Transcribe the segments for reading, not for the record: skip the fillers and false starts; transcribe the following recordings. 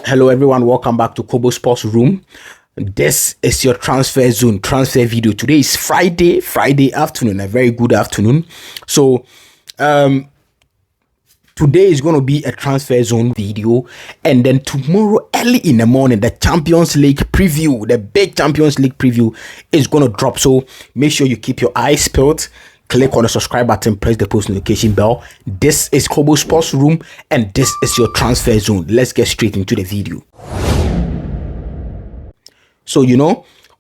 Hello everyone, welcome back to Kobo Sports Room. This is your transfer zone transfer video. Today is Friday afternoon, a very good afternoon. So today is going to be a transfer zone video, and then tomorrow early in the morning the Champions League preview, the big Champions League preview is going to drop. So make sure you keep your eyes peeled. Click on the subscribe button, press the post notification bell. This is Kobo Sports Room and this is your transfer zone. Let's get straight into the video. So,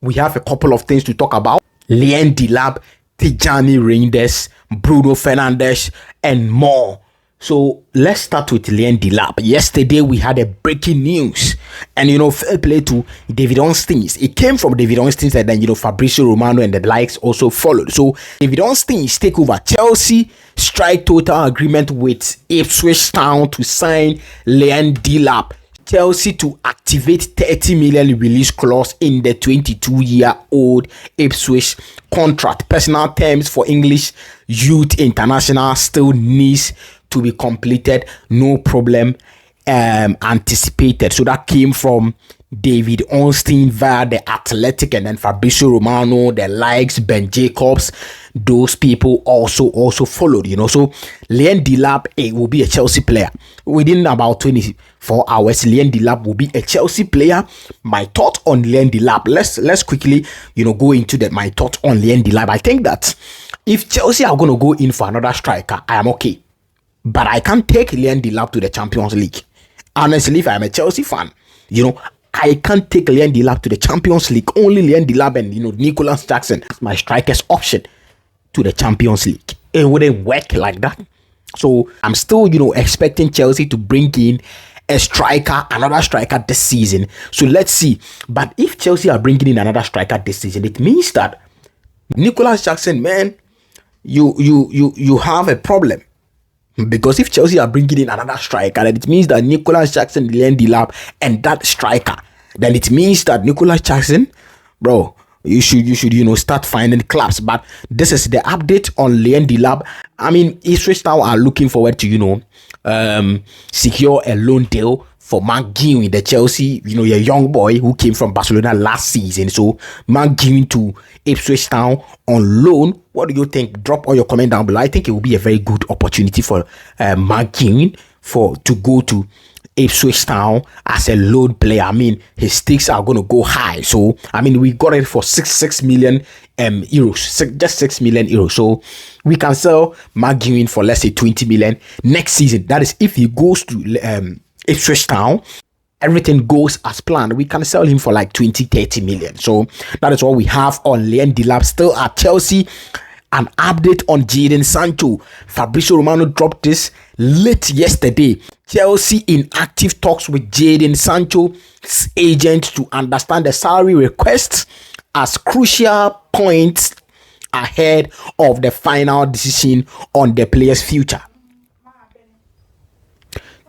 we have a couple of things to talk about. Liam Delap, Tijani Reinders, Bruno Fernandes, and more. So let's start with Liam Delap. Yesterday we had a breaking news, and fair play to David Ornstein. It came from David Ornstein, and then Fabrizio Romano and the likes also followed. So David Ornstein's take over. Chelsea strike total agreement with Ipswich Town to sign Liam Delap. Chelsea to activate 30 million release clause in the 22-year-old Ipswich contract. Personal terms for English Youth International still needs to be completed. No problem anticipated. So that came from David Ornstein via The Athletic, and then Fabrizio Romano, the likes, Ben Jacobs, those people also followed. So Liam Delap will be a Chelsea player within about 24 hours. Liam Delap will be a Chelsea player. My thought on Liam Delap, let's quickly go into my thought on Liam Delap. I think that if Chelsea are going to go in for another striker, I am okay, but I can't take Liam Delap to the Champions League. Honestly, if I'm a Chelsea fan, I can't take Liam Delap to the Champions League. Only Liam Delap and Nicholas Jackson as my strikers option to the Champions League. It wouldn't work like that. So I'm still expecting Chelsea to bring in a striker, another striker this season. So let's see. But if Chelsea are bringing in another striker this season, it means that Nicholas Jackson, man, you have a problem. Because if Chelsea are bringing in another striker, then it means that Nicholas Jackson, Liam Delap, and that striker, then it means that Nicholas Jackson, bro, you should start finding clubs. But this is the update on Liam Delap. I mean, Ipswich now are looking forward to secure a loan deal for Mark Guerin, the Chelsea, a young boy who came from Barcelona last season. So Mark Guerin to Ipswich Town on loan. What do you think? Drop all your comment down below. I think it will be a very good opportunity for Mark Guerin to go to Ipswich Town as a loan player. I mean, his stakes are going to go high. So I mean, we got it for 6 million euros, just 6 million euros. So we can sell Mark Guerin for, let's say, 20 million next season. That is if he goes to Ipswich Town, everything goes as planned. We can sell him for like 20-30 million. So that is what we have on Liam Delap. Still at Chelsea, an update on Jadon Sancho. Fabrizio Romano dropped this late yesterday. Chelsea in active talks with Jadon Sancho's agent to understand the salary requests as crucial points ahead of the final decision on the player's future.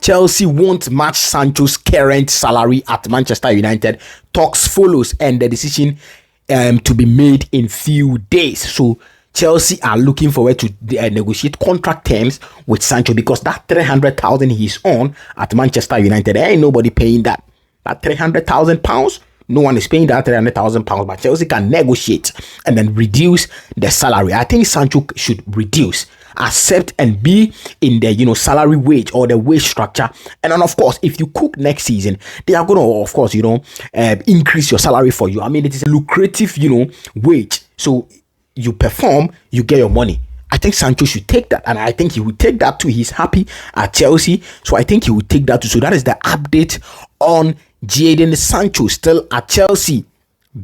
Chelsea won't match Sancho's current salary at Manchester United. Talks follows and the decision to be made in few days. So Chelsea are looking forward to negotiate contract terms with Sancho, because that 300,000 he's on at Manchester United, there ain't nobody paying that. That 300,000 pounds, no one is paying that 300,000 pounds, but Chelsea can negotiate and then reduce the salary. I think Sancho should reduce, accept and be in the salary wage or the wage structure. And then of course, if you cook next season, they are gonna of course increase your salary for you. I mean, it is a lucrative wage. So you perform, you get your money. I think Sancho should take that, and I think he will take that too. He's happy at Chelsea, so I think he will take that too. So that is the update on Jadon Sancho, still at Chelsea.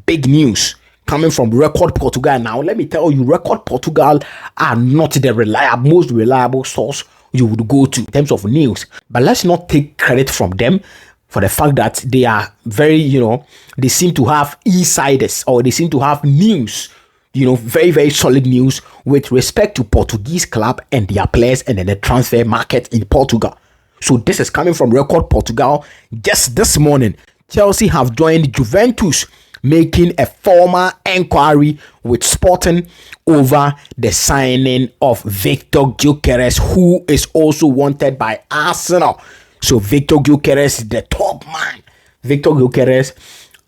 Big news coming from Record Portugal. Now, let me tell you, Record Portugal are not the most reliable source you would go to in terms of news. But let's not take credit from them for the fact that they are very, they seem to have insiders, or they seem to have news, very, very solid news with respect to Portuguese club and their players and then the transfer market in Portugal. So this is coming from Record Portugal. Just this morning, Chelsea have joined Juventus, making a formal inquiry with Sporting over the signing of Victor Gyökeres, who is also wanted by Arsenal. So Victor Gyökeres is the top man Victor Gyökeres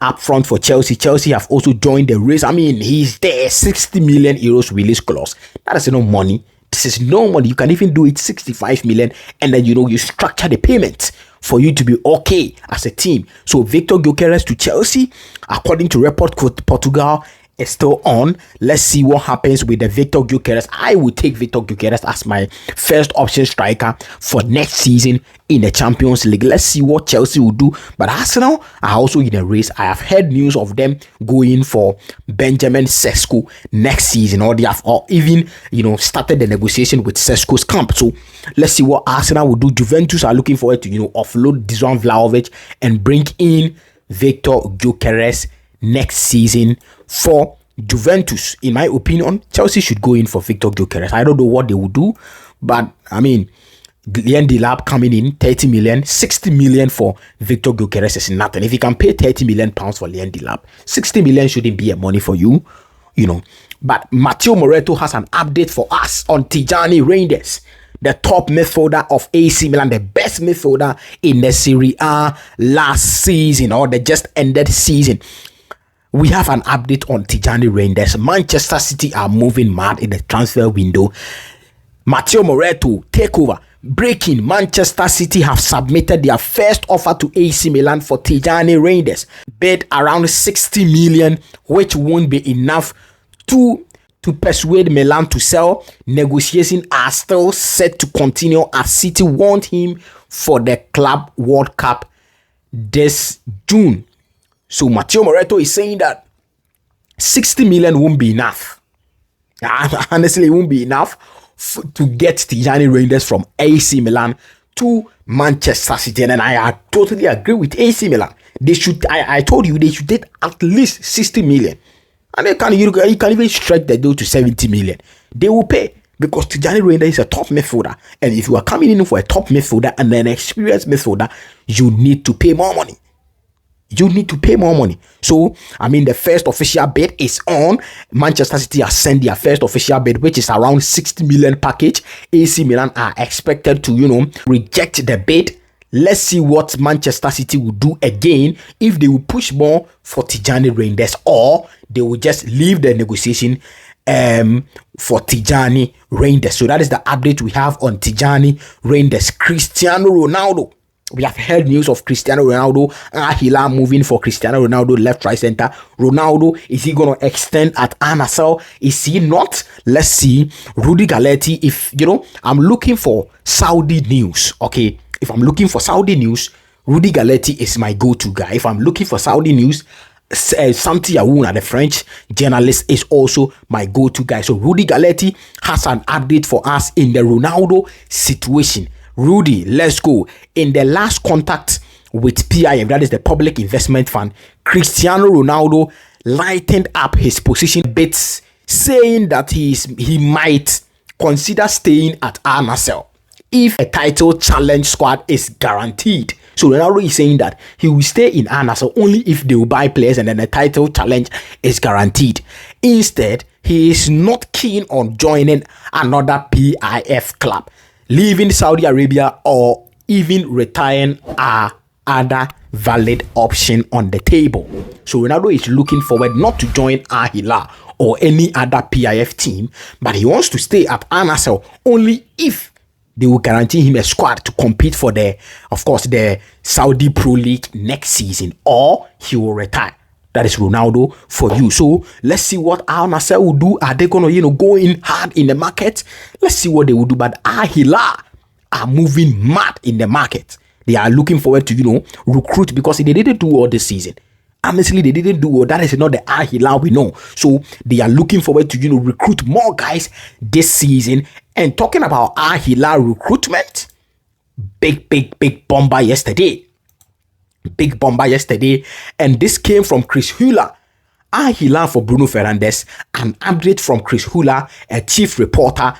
up front for Chelsea. Chelsea have also joined the race. I mean, he's there. 60 million euros release clause. That is no money. This is no money. You can even do it 65 million, and then you structure the payment for you to be okay as a team. So Victor Gyökeres to Chelsea, according to Report Portugal, is still on. Let's see what happens with the Victor Gyökeres. I will take Victor Gyökeres as my first option striker for next season in the Champions League. Let's see what Chelsea will do. But Arsenal are also in a race. I have heard news of them going for Benjamin Sesko next season, or they have even started the negotiation with Sesko's camp. So let's see what Arsenal will do. Juventus are looking forward to offload Dusan Vlahovic and bring in Victor Gyökeres next season for Juventus. In my opinion, Chelsea should go in for Victor Gyökeres. I don't know what they will do, but I mean, Liam Delap coming in 30 million, 60 million for Victor Gyökeres is nothing. If you can pay 30 million pounds for Liam Delap, 60 million shouldn't be a money for you, But Matteo Moretto has an update for us on Tijani Reinders, the top midfielder of AC Milan, the best midfielder in the Serie A last season, or the just ended season. We have an update on Tijani Reinders. Manchester City are moving mad in the transfer window. Matteo Moretto takeover. Breaking: Manchester City have submitted their first offer to AC Milan for Tijani Reinders. Bid around 60 million, which won't be enough to persuade Milan to sell. Negotiations are still set to continue as City want him for the Club World Cup this June. So Matteo Moretto is saying that 60 million won't be enough. Honestly, it won't be enough to get Tijani Reinders from AC Milan to Manchester City. And I totally agree with AC Milan. They should. I told you they should get at least 60 million. And you can even stretch the deal to 70 million. They will pay, because Tijani Reinders is a top midfielder. And if you are coming in for a top midfielder and an experienced midfielder, you need to pay more money. So, I mean, the first official bid is on. Manchester City has sent their first official bid, which is around 60 million package. AC Milan are expected to, reject the bid. Let's see what Manchester City will do again, if they will push more for Tijani Reinders, or they will just leave the negotiation for Tijani Reinders. So that is the update we have on Tijani Reinders. Cristiano Ronaldo. We have heard news of Cristiano Ronaldo. Al-Hilal moving for Cristiano Ronaldo, left, right, center. Ronaldo, is he going to extend at Al-Nassr? Is he not? Let's see. Rudy Galetti, if, I'm looking for Saudi news, okay? If I'm looking for Saudi news, Rudy Galetti is my go-to guy. If I'm looking for Saudi news, Santi Aouna, the French journalist, is also my go-to guy. So Rudy Galetti has an update for us in the Ronaldo situation. Rudy, let's go. In the last contact with PIF, that is the Public Investment Fund, Cristiano Ronaldo lightened up his position bits, saying that he might consider staying at Al-Nassr if a title challenge squad is guaranteed. So Ronaldo is saying that he will stay in Al-Nassr only if they will buy players and then a title challenge is guaranteed. Instead, he is not keen on joining another PIF club. Leaving Saudi Arabia or even retiring are other valid option on the table. So Ronaldo is looking forward not to join Al-Hilal or any other PIF team, but he wants to stay at Al-Nassr only if they will guarantee him a squad to compete for the Saudi Pro League next season, or he will retire. That is Ronaldo for you. So let's see what Al-Nassr will do. Are they gonna, go in hard in the market? Let's see what they will do. But Al-Hilal are moving mad in the market. They are looking forward to, recruit, because they didn't do all this season. Honestly, they didn't do all. That is not the Al-Hilal we know. So they are looking forward to, recruit more guys this season. And talking about Al-Hilal recruitment, big bomber yesterday. Big bomber yesterday, and this came from Chris Hula. Al-Hilal for Bruno Fernandes. An update from Chris Hula, a chief reporter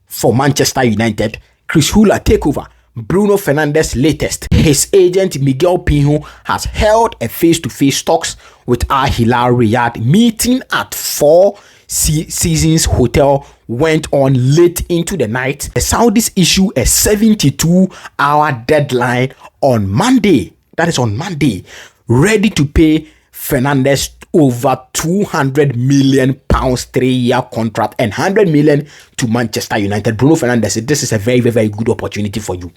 for Manchester United. Chris Hula takeover. Bruno Fernandes latest. His agent Miguel Pinho has held a face-to-face talks with Al-Hilal Riyadh. Meeting at Four Seasons Hotel went on late into the night. The Saudis issue a 72-hour deadline on Monday. That is on Monday ready to pay Fernandes over 200 million pounds 3-year contract and 100 million to Manchester United. Bruno Fernandes, this is a very, very, very good opportunity for you.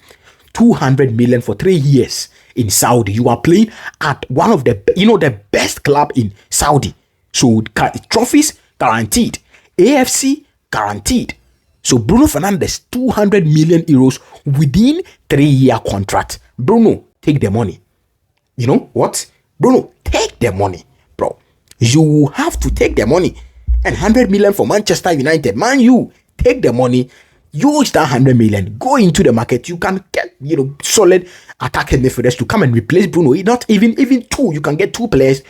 200 million for 3 years in Saudi. You are playing at one of the, the best club in Saudi. So trophies guaranteed, AFC guaranteed. So Bruno Fernandes, 200 million euros within 3-year contract. Bruno, take the money. You know what? Bruno, take the money, bro. You have to take the money. And 100 million for Manchester United. Man, you take the money. Use that 100 million. Go into the market. You can get, solid attacking midfielders to come and replace Bruno. Not even two. You can get 2 players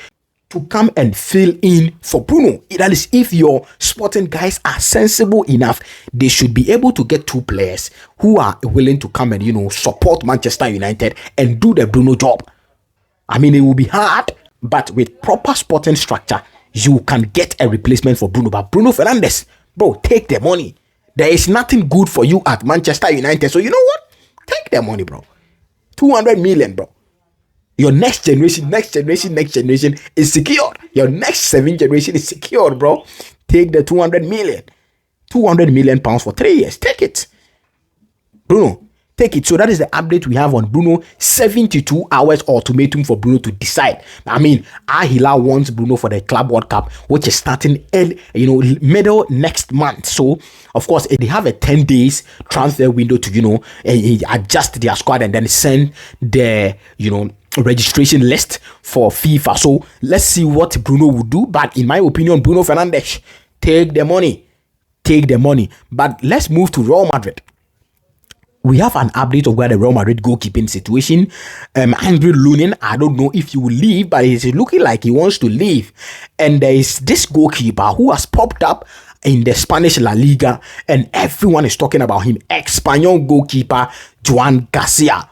to come and fill in for Bruno. That is, if your Sporting guys are sensible enough, they should be able to get 2 players who are willing to come and, support Manchester United and do the Bruno job. I mean, it will be hard, but with proper Sporting structure, you can get a replacement for Bruno. But Bruno Fernandes, bro, take the money. There is nothing good for you at Manchester United. So you know what? Take the money, bro. 200 million, bro. Your next generation is secured. Your next 7 generation is secured, bro. Take the 200 million. 200 million pounds for 3 years. Take it. Bruno, take it. So that is the update we have on Bruno. 72 hours ultimatum for Bruno to decide. I mean, Al Hilal wants Bruno for the Club World Cup, which is starting middle next month. So of course they have a 10 days transfer window to adjust their squad and then send the registration list for FIFA. So let's see what Bruno will do. But in my opinion, Bruno Fernandes, take the money. But let's move to Real Madrid. We have an update of where the Real Madrid goalkeeping situation. Andrew Lunin, I don't know if he will leave, but he's looking like he wants to leave. And there is this goalkeeper who has popped up in the Spanish La Liga, and everyone is talking about him. Espanyol goalkeeper Joan Garcia.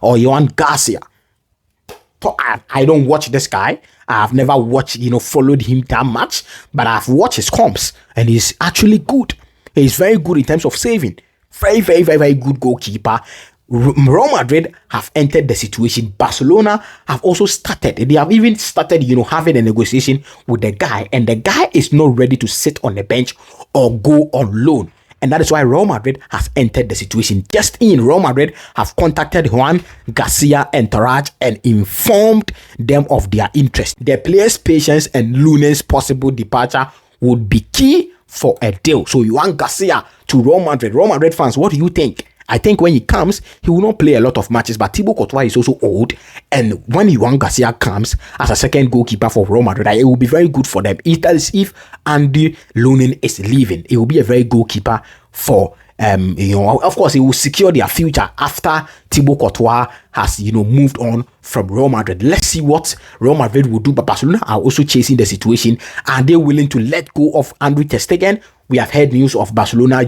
I don't watch this guy. I've never watched, followed him that much, but I've watched his comps, and he's actually good. He's very good in terms of saving. Very, very, very, very good goalkeeper. Real Madrid have entered the situation. Barcelona have also started. They have even started, having a negotiation with the guy, and the guy is not ready to sit on the bench or go on loan. And that is why Real Madrid has entered the situation. Just in, Real Madrid have contacted Juan Garcia Entourage and informed them of their interest. The players' patience and Lunin's possible departure would be key for a deal. So Juan Garcia to Real Madrid fans, what do you think? I think when he comes, he will not play a lot of matches, but Thibaut Courtois is also old, and when Juan Garcia comes as a second goalkeeper for Real Madrid, it will be very good for them. That is, if Andy Lunin is leaving, it will be a very goalkeeper for of course, it will secure their future after Thibaut Courtois has moved on from Real Madrid. Let's see what Real Madrid will do. But Barcelona are also chasing the situation. Are they willing to let go of André ter Stegen? We have heard news of Barcelona,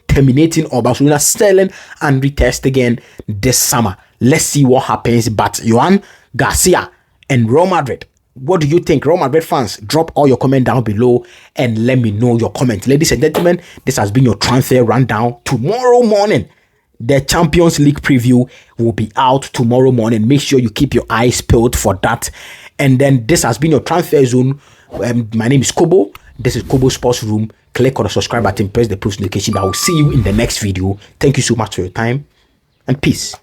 terminating or Barcelona selling André ter Stegen this summer. Let's see what happens. But Juan Garcia and Real Madrid, what do you think? Real Madrid fans, drop all your comment down below and let me know your comment. Ladies and gentlemen, this has been your transfer rundown. Tomorrow morning, the Champions League preview will be out tomorrow morning. Make sure you keep your eyes peeled for that. And then this has been your transfer zone. My name is Kobo. This is Kobo Sports Room. Click on the subscribe button, press the post notification. I will see you in the next video. Thank you so much for your time and peace.